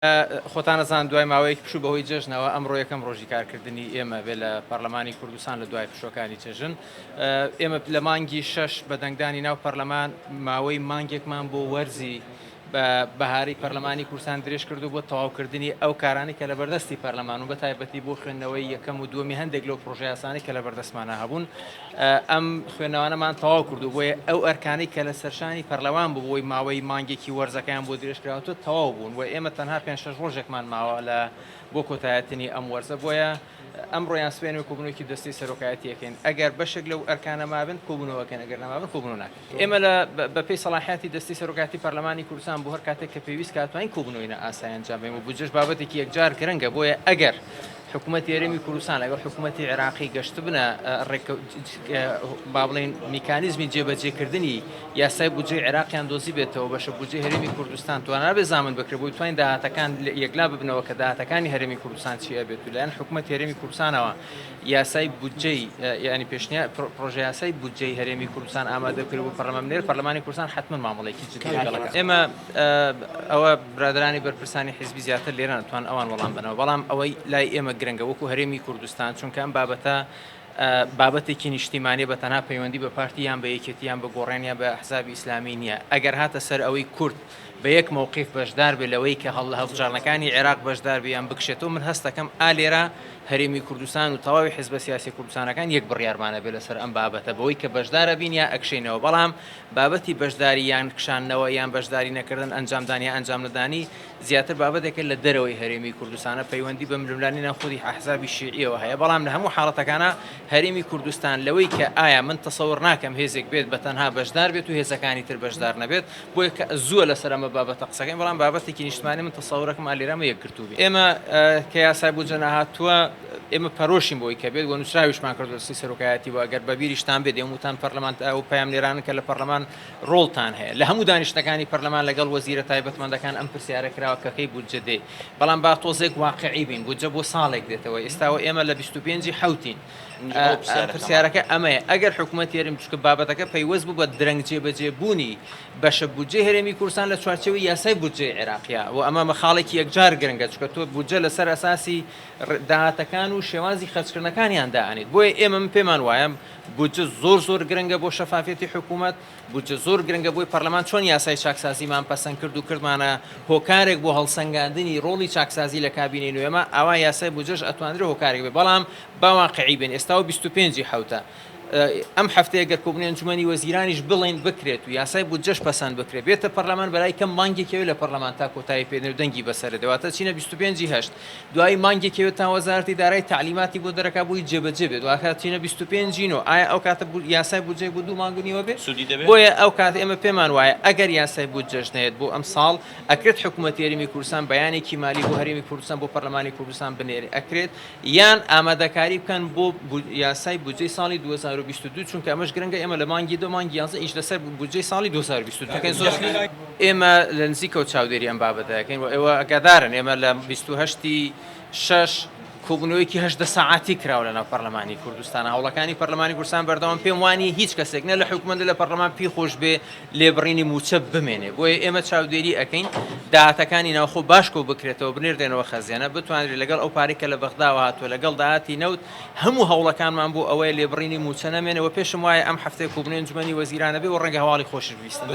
خۆتانەزان دوای ماوەیەک پشوو بەهۆی جەژنەوە ئەمڕۆ یەکەم ڕۆژی کارکردنی ئێمە بێ لە پەرلەمانی کوردستان لە دوای پشوەکانی جەژن ئێمە لە مانگی 6 بە دەنگدانی ناو پەرلەمان ماوەی مانگێکمان بۆ وەرزی بەهاری پەرلەمانی کوردستان درێژ کردو بۆ تەواوکردنی ئەو کارانی کە لە بەردەستی پەرلەمان و بە تایبەتی بۆ خوێندنەوەی یەکەم و دووەمی هەندێک لەو پرۆژە یاسانی کە لە بەردەستمانە هەبوون ئەم خوێندنەوانەمان تەواو کردو بۆیە ئەو ئەرکانەی کە لە سەرشانی پەرلەمان بوو بۆی ماوەی مانگێکی وەرزەکەیان بۆ درێژکراوەوە تەواو بوون و ئێمە تەنها 5-6 ڕۆژێکمان ماوە لە بۆ کۆتایەتنی ئەم وەرزە بۆیە ئەمڕۆیان سوێن و کۆبوونەوەکی دەستی سەرۆکایەتیەکەین ئەگەر بەشێک لەو ئەرکانە مابن کۆبوونەوەکەن ئەگەر نەمابن کۆبوونەوە ناکەن ئێمە لە بەپێی سەلاحیاتی دەستی سەرۆکایەتی پەرلەمانی کوردستان بۆ هەر کاتێک کە پێویست کاتوانین کۆبوونەوەی ئاسایی ئەنجام بدەین و بودجەش بابەتێکی یەکجار گرنگە بۆیە ئەگەر حکوومەتی هەرێمی کوردستان لەگەڵ حکوومەتی عێراقی گەشت بنە با بڵێن میکانیزمی جێبەجێکردنی یاسای بودجەی عێراقیان دۆزی بێتەوە بەشە بودجەی هەرێمی کوردستان توانە بێ زامن بکرێت بۆ بتوانین داهاتەکان یەکلا ببنەوە کە داهاتەکانی هەرێمی کوردستان چیە بێت و لایەن حکوومەتی هەرێمی کوردستانەوە یاسای بودجەی یعنی پێشنیار پرۆژە یاسای بودجەی هەرێمی کوردستان ئامادەکرد بۆ پەرلەمانی کوردستان حتماً مامەڵەیەکی جدی لەگەڵەکە ئێمە ئەوە برادرانی بەرپرسانی حیزبی زیاتر لێرە ناتوان ئەوان وەڵام بنەوە بەڵام ئەوەی لای ئێمە گرنگە وەکو هەرێمی کوردستان چونکە ئەم بابەتە بابەتێکی نیشتیمانی بە تەنها پەیوەندی بە پارتییان بە یەکێتیان بە گۆڕێنیان بە ئەحزابی ئیسلامی نییە ئەگەر هاتە سەر ئەوەی کورد بە یەک مووقیف بەشدار بێ لەوەی کە هەڵبژارنەکانی عێراق بەشدار بیان بکشێتەوە من هەستەکەم ئالێرە هەرێمی کوردستان و تەواوی حیزبە سیاسی کوردستانەکان یەک بڕیارمانە بێ لەسەر ئەم بابەتە بەوەی کە بەشدارە بین یا ئەکشینەوە بەڵام بابەتی بەشداری یان کشانەوە یان بەشداری نەکردن ئەنجامدانی یا ئەنجام نەدانی زیاتر بابەتێکە لە دەرەوەی هەرێمی کوردستانە پەیوەندی بە ململانی نەخودی ئەحزابی شیعیەوە هەیە بەڵام لە هەموو حاڵەتەکانە هەرێمی کوردستان لەوەی کە ئایا من تەسەوڕ ناکەم هێزێک بێت بە تەنها بەشدار بێت و هێزەکانی تر بەشدار نەبێت بۆیە کە زووە لەسەر ئەمە بابەتە قسەکەین بەڵام بابەتێکی نیشتمانی من تەسەوڕەکەم ئالێرەمە یەکگرتووبێ ئێمە کە یاسای بودجە نەهاتووە ئێمە پەرۆشین بۆی کە بێت و نووسراویشمان کردو دەستی سەرۆکایەتی بۆ ئەگەر بەبیریشتان بێت هەمووتان پەرلەمان و پەیامنێرانن کە لە پەرلەمان ڕۆڵتان هەیە لە هەموو دانیشتەکانی پەرلەمان لەگەڵ وەزیرە تایبەتمەندەکان ئەم پرسیارە کراوە کە کەی بودجە دێ بەڵام با تۆزێک واقعی بین بودجە بۆ ساڵێک دێتەوە ئێستاوە ئێمە لە 25 حوتین پرسیارەکە ئەمەیە ئەگەر حکوومەتی هەرێمی چونکە بابەتەکە پەیوەست بوو بە درەنگ جێبەجێبوونی بەشە بودجەی هەرێمی کوردستان لە چوارچێوەی یاسای بودجەی عێراقیە و ئەمە مەخاڵێکی یەکجار گرنگە چونکە تۆ بودجە لەسەر ئەساسی داهاتەکان و شێوازی خەرجکردنەکانیان دائەنێت بۆیە ئێمە من پێمان وایە بودجە زۆر گرنگە بۆ شەفافیەتی حکوومەت بودجە زۆر گرنگە بۆی پەرلەمان چۆن یاسای چاکسازیمان پەسەند کرد و کردمانە هۆکارێک بۆ هەڵسەنگاندنی ڕۆڵی چاکسازی لە کابینەی نوێمە ئەوە یاسای بودجەش ئەتوانرێت هۆکارێک بێ بەڵام باواقعی بێن ئێستاوە 25 حوتە ئەم هەفتەیە گەر کۆبوونی ئەنجومەنی وەزیرانیش بڵێن بکرێت و یاسای بودجەش پەسەند بکرێت بێتە پەرلەمان بەلای کەم مانگێکەوە لە پەرلەمان تا کۆتایی پێدەن و دەنگی بەسەر دەواتە چینە 25 هەشت دوای مانگێکەوە تا وەزارەتی دارایی تعلیماتی بۆ دەرەکا بووی جێبەجێ بێت دواتە چینە 25 و ئایا ئەو کاتە یاسای بودجەی بۆ دوو مانگنیوە بێت بۆیە ئەو کات ئێمە پێمان وایە ئەگەر یاسای بودجەش نێت بۆ ئەم ساڵ ئەکرێت حکوومەتی هەرێمی کوردستان بەیانێکی مالی بۆ هەرێمی کوردستان بۆ پەرلەمانی کوردستان بنێرێ ئەکرێت یان ئامادەکاری بکەن بۆ یاسای بودجەی ساڵی 2022 چونکە ئەمەش گرنگە ئێمە لە مانگی دو مانگی یانزە ئیش لەسەر بودجەی ساڵی 2022 زۆر ئێمە لە نزیکەوت چاودێری ئەم بابەتەکەین و ئێوە ئەگادارن ئێمە لە 28 6 کۆبوونەوەیکی 8 ساعاتی کراوە لەناو پەرلەمانی کوردستان هەوڵەکانی پەرلەمانی کوردستان بەردەوام پێم وانی هیچ کەسێک نە لە حکوومەت لە پەرلەمان پێی خۆش بێ لێبڕینی موچە بمێنێ بۆیە ئێمە چاودێری ئەەکەین داهاتەکانی ناوخۆ باشکۆ بکرێتەوە بنێردێنەوە خەزیانە بتوانێت لەگەڵ ئەو پارێکە لە بەغداوە هاتووە لەگەڵ داهاتی نەوت هەموو هەوڵەکانمان بۆ ئەوەیە لێبڕینی موچە نەمێنەوە پێشم وایە ئەم هەفتەیە کۆبوونی ئەنجومەنی وەزیرانە بێ و ڕەنگە هەواڵی خۆشش بیستن